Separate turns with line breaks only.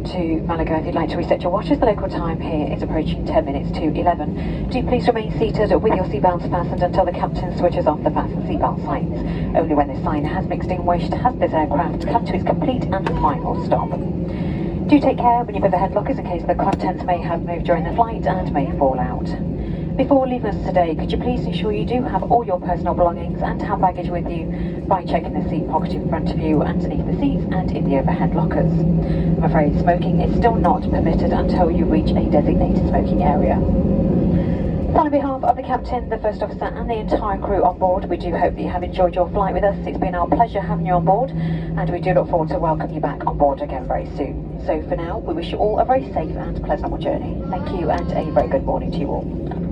to Málaga. If you'd like to reset your watches, the local time here is approaching 10 minutes to 11. Do please remain seated with your seatbelts fastened until the captain switches off the fasten seatbelt signs. Only when this sign has mixed extinguished has this aircraft come to its complete and final stop. Do take care when you put the head lockers in case the contents may have moved during the flight and may fall out. Before leaving us today, could you please ensure you do have all your personal belongings and have baggage with you by checking the seat pocket in front of you, underneath the seats and in the overhead lockers. I'm afraid smoking is still not permitted until you reach a designated smoking area. So on behalf of the captain, the first officer and the entire crew on board, we do hope that you have enjoyed your flight with us. It's been our pleasure having you on board and we do look forward to welcome you back on board again very soon. So for now, we wish you all a very safe and pleasant journey. Thank you and a very good morning to you all.